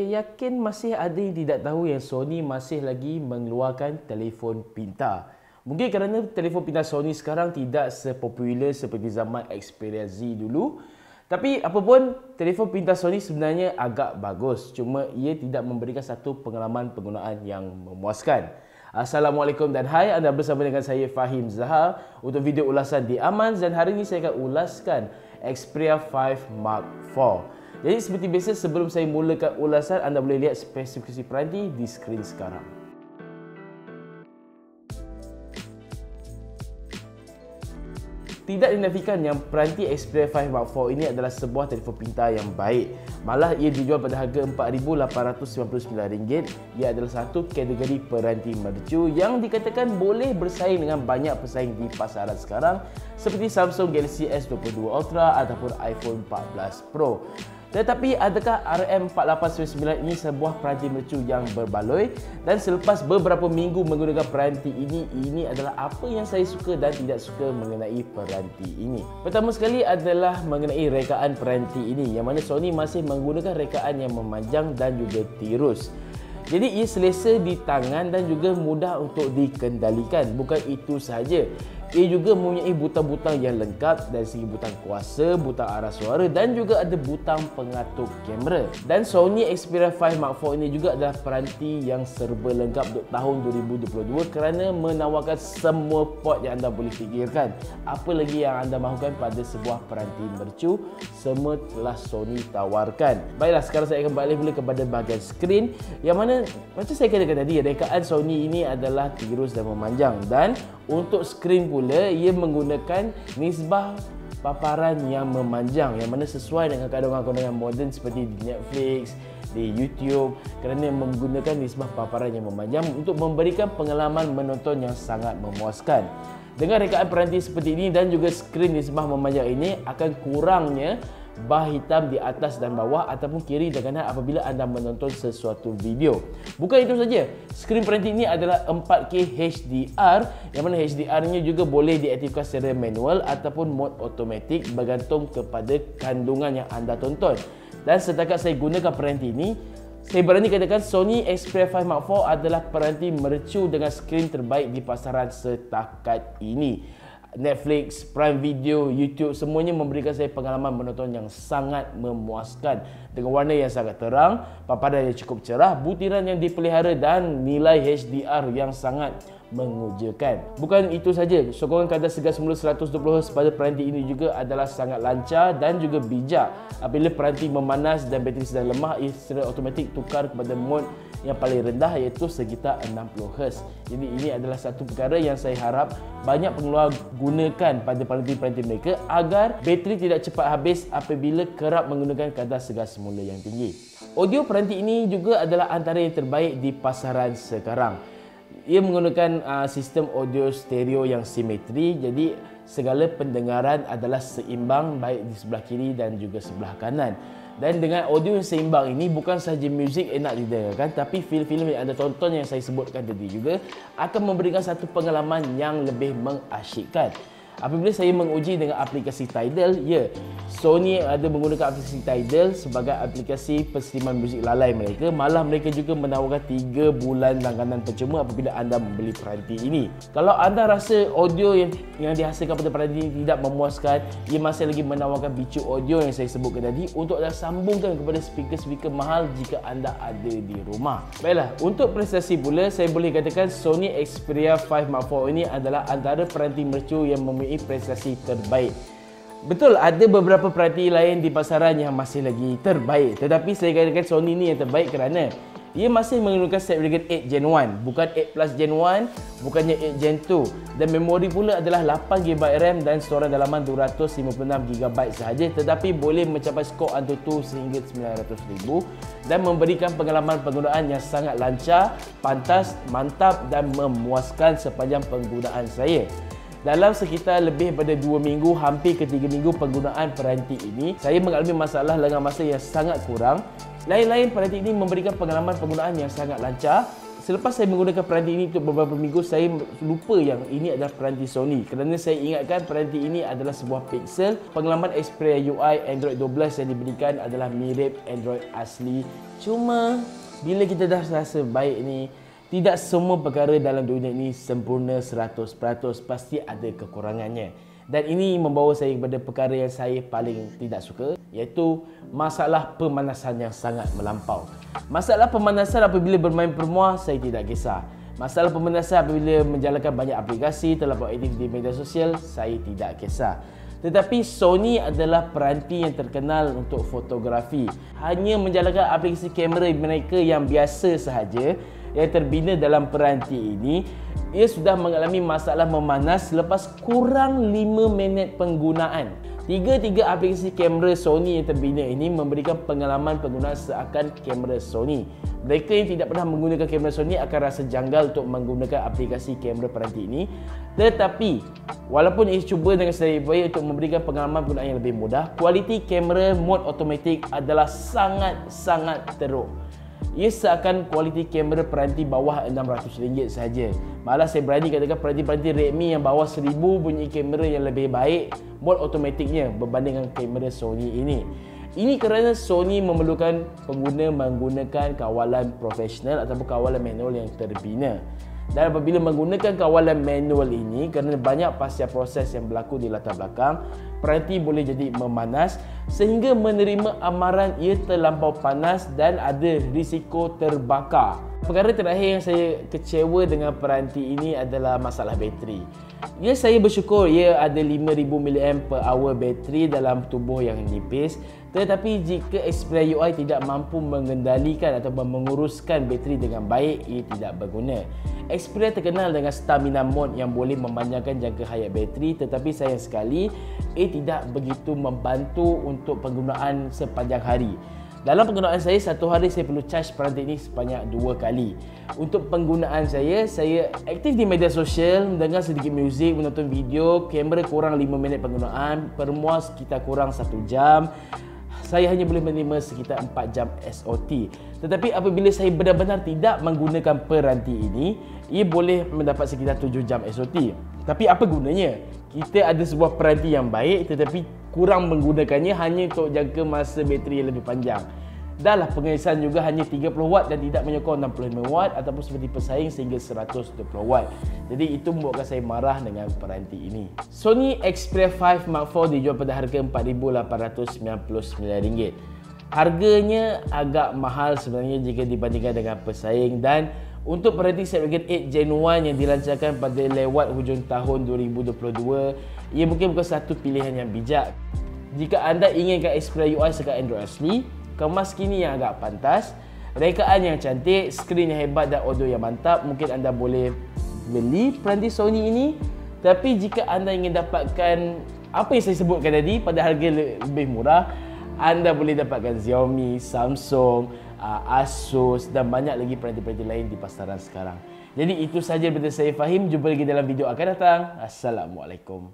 Saya yakin masih ada yang tidak tahu yang Sony masih lagi mengeluarkan telefon pintar. Mungkin kerana telefon pintar Sony sekarang tidak sepopular seperti zaman Xperia Z dulu. Tapi apapun, telefon pintar Sony sebenarnya agak bagus. Cuma ia tidak memberikan satu pengalaman penggunaan yang memuaskan. Assalamualaikum dan hai, anda bersama dengan saya Fahim Zahar untuk video ulasan di Aman, dan hari ini saya akan ulaskan Xperia 5 Mark IV. Jadi seperti biasa, sebelum saya mulakan ulasan, anda boleh lihat spesifikasi peranti di skrin sekarang. Tidak dinafikan yang peranti Xperia 5 Mark IV ini adalah sebuah telefon pintar yang baik. Malah ia dijual pada harga RM4,899. Ia adalah satu kategori peranti mercu yang dikatakan boleh bersaing dengan banyak pesaing di pasaran sekarang seperti Samsung Galaxy S22 Ultra ataupun iPhone 14 Pro. Tetapi adakah RM4899 ini sebuah peranti mercu yang berbaloi? Dan selepas beberapa minggu menggunakan peranti ini adalah apa yang saya suka dan tidak suka mengenai peranti ini. Pertama sekali adalah mengenai rekaan peranti ini, yang mana Sony masih menggunakan rekaan yang memanjang dan juga tirus. Jadi ia selesa di tangan dan juga mudah untuk dikendalikan. Bukan itu sahaja, ia juga mempunyai butang-butang yang lengkap dari segi butang kuasa, butang arah suara dan juga ada butang pengatur kamera. Dan Sony Xperia 5 Mark IV ini juga adalah peranti yang serba lengkap untuk tahun 2022 kerana menawarkan semua port yang anda boleh fikirkan. Apa lagi yang anda mahukan pada sebuah peranti mercu, semua telah Sony tawarkan. Baiklah, sekarang saya akan balik pula kepada bahagian skrin, yang mana macam saya katakan tadi, rekaan Sony ini adalah tirus dan memanjang, dan untuk skrin pula ia menggunakan nisbah paparan yang memanjang, yang mana sesuai dengan keadaan-keadaan moden seperti di Netflix, di YouTube, kerana menggunakan nisbah paparan yang memanjang untuk memberikan pengalaman menonton yang sangat memuaskan. Dengan rekaan peranti seperti ini dan juga skrin nisbah memanjang ini, akan kurangnya bar hitam di atas dan bawah ataupun kiri dan kanan apabila anda menonton sesuatu video. Bukan itu saja, skrin peranti ini adalah 4K HDR, yang mana HDR-nya juga boleh diaktifkan secara manual ataupun mode automatic bergantung kepada kandungan yang anda tonton. Dan setakat saya gunakan peranti ini, saya berani katakan Sony Xperia 5 Mark IV adalah peranti mercu dengan skrin terbaik di pasaran setakat ini. Netflix, Prime Video, YouTube, semuanya memberikan saya pengalaman menonton yang sangat memuaskan dengan warna yang sangat terang, paparan yang cukup cerah, butiran yang dipelihara dan nilai HDR yang sangat mengujakan. Bukan itu saja, sokongan kadar segar semula 120Hz pada peranti ini juga adalah sangat lancar dan juga bijak. Apabila peranti memanas dan bateri sedang lemah, ia secara automatik tukar kepada mode yang paling rendah, iaitu sekitar 60Hz. Jadi ini adalah satu perkara yang saya harap banyak pengeluar gunakan pada peranti-peranti mereka agar bateri tidak cepat habis apabila kerap menggunakan kadar segar semula yang tinggi. Audio peranti ini juga adalah antara yang terbaik di pasaran sekarang. Ia menggunakan sistem audio stereo yang simetri, jadi segala pendengaran adalah seimbang baik di sebelah kiri dan juga sebelah kanan. Dan dengan audio yang seimbang ini, bukan sahaja muzik enak didengarkan, tapi filem-filem yang anda tonton yang saya sebutkan tadi juga akan memberikan satu pengalaman yang lebih mengasyikkan. Apabila saya menguji dengan aplikasi Tidal, ya, Sony ada menggunakan aplikasi Tidal sebagai aplikasi penstreaman muzik lalai mereka. Malah mereka juga menawarkan 3 bulan langganan percuma apabila anda membeli peranti ini. Kalau anda rasa audio yang dihasilkan pada peranti ini tidak memuaskan, ia masih lagi menawarkan bicu audio yang saya sebutkan tadi untuk anda sambungkan kepada speaker-speaker mahal jika anda ada di rumah. Baiklah, untuk prestasi pula, saya boleh katakan Sony Xperia 5 Mark IV ini adalah antara peranti mercu yang mempunyai prestasi terbaik. Betul, ada beberapa peranti lain di pasaran yang masih lagi terbaik, tetapi saya katakan Sony ni yang terbaik kerana ia masih menggunakan Snapdragon 8 Gen 1, bukan 8 Plus Gen 1, bukannya 8 Gen 2, dan memori pula adalah 8GB RAM dan storan dalaman 256GB sahaja, tetapi boleh mencapai skor AnTuTu sehingga 900,000 dan memberikan pengalaman penggunaan yang sangat lancar, pantas, mantap dan memuaskan sepanjang penggunaan saya. Dalam sekitar lebih pada 2 minggu, hampir ke 3 minggu penggunaan peranti ini, saya mengalami masalah lengah masa yang sangat kurang. Lain-lain peranti ini memberikan pengalaman penggunaan yang sangat lancar, selepas saya menggunakan peranti ini untuk beberapa minggu, saya lupa yang ini adalah peranti Sony kerana saya ingatkan peranti ini adalah sebuah Pixel. Pengalaman Xperia UI Android 12 yang diberikan adalah mirip Android asli. Cuma bila kita dah rasa baik ni, tidak semua perkara dalam dunia ini sempurna 100%, pasti ada kekurangannya. Dan ini membawa saya kepada perkara yang saya paling tidak suka, iaitu masalah pemanasan yang sangat melampau. Masalah pemanasan apabila bermain permuah, saya tidak kisah. Masalah pemanasan apabila menjalankan banyak aplikasi, terlalu aktif di media sosial, saya tidak kisah. Tetapi Sony adalah peranti yang terkenal untuk fotografi. Hanya menjalankan aplikasi kamera mereka yang biasa sahaja yang terbina dalam peranti ini, ia sudah mengalami masalah memanas selepas kurang 5 minit penggunaan. Tiga-tiga aplikasi kamera Sony yang terbina ini memberikan pengalaman penggunaan seakan kamera Sony. Mereka yang tidak pernah menggunakan kamera Sony akan rasa janggal untuk menggunakan aplikasi kamera peranti ini. Tetapi, walaupun ia cuba dengan sedaya upaya untuk memberikan pengalaman penggunaan yang lebih mudah, kualiti kamera mode automatik adalah sangat-sangat teruk. Ia seakan kualiti kamera peranti bawah RM600 sahaja. Malah saya berani katakan peranti-peranti Redmi yang bawah 1000 punya kamera yang lebih baik mode automatiknya berbanding dengan kamera Sony ini. Ini kerana Sony memerlukan pengguna menggunakan kawalan profesional ataupun kawalan manual yang terbina. Dan apabila menggunakan kawalan manual ini, kerana banyak pasca proses yang berlaku di latar belakang, peranti boleh jadi memanas sehingga menerima amaran ia terlampau panas dan ada risiko terbakar. Perkara terakhir yang saya kecewa dengan peranti ini adalah masalah bateri. Ya, saya bersyukur ia ada 5000 mAh bateri dalam tubuh yang nipis. Tetapi jika Xperia UI tidak mampu mengendalikan atau menguruskan bateri dengan baik, ia tidak berguna. Xperia terkenal dengan stamina mode yang boleh memanjangkan jangka hayat bateri, tetapi sayang sekali ia tidak begitu membantu untuk penggunaan sepanjang hari. Dalam penggunaan saya, satu hari saya perlu charge peranti ini sebanyak 2 kali. Untuk penggunaan saya aktif di media sosial, mendengar sedikit muzik, menonton video, kamera kurang 5 minit penggunaan, permuah sekitar kurang 1 jam. Saya hanya boleh menerima sekitar 4 jam SOT. Tetapi apabila saya benar-benar tidak menggunakan peranti ini, ia boleh mendapat sekitar 7 jam SOT. Tapi apa gunanya? Kita ada sebuah peranti yang baik tetapi kurang menggunakannya hanya untuk jangka masa bateri yang lebih panjang. Dahlah pengisian juga hanya 30W dan tidak menyokong 65W ataupun seperti pesaing sehingga 120W. Jadi itu membuatkan saya marah dengan peranti ini. Sony Xperia 5 Mark IV dijual pada harga RM4,899. Harganya agak mahal sebenarnya jika dibandingkan dengan pesaing, dan untuk peranti Snapdragon 8 Gen 1 yang dilancarkan pada lewat hujung tahun 2022, ia mungkin bukan satu pilihan yang bijak. Jika anda inginkan Xperia UI sekat Android asli, kemas kini yang agak pantas, rekaan yang cantik, skrin yang hebat dan audio yang mantap, mungkin anda boleh beli peranti Sony ini. Tapi jika anda ingin dapatkan apa yang saya sebutkan tadi pada harga lebih murah, anda boleh dapatkan Xiaomi, Samsung, Asus dan banyak lagi peranti-peranti lain di pasaran sekarang. Jadi itu sahaja daripada saya Fahim. Jumpa lagi dalam video akan datang. Assalamualaikum.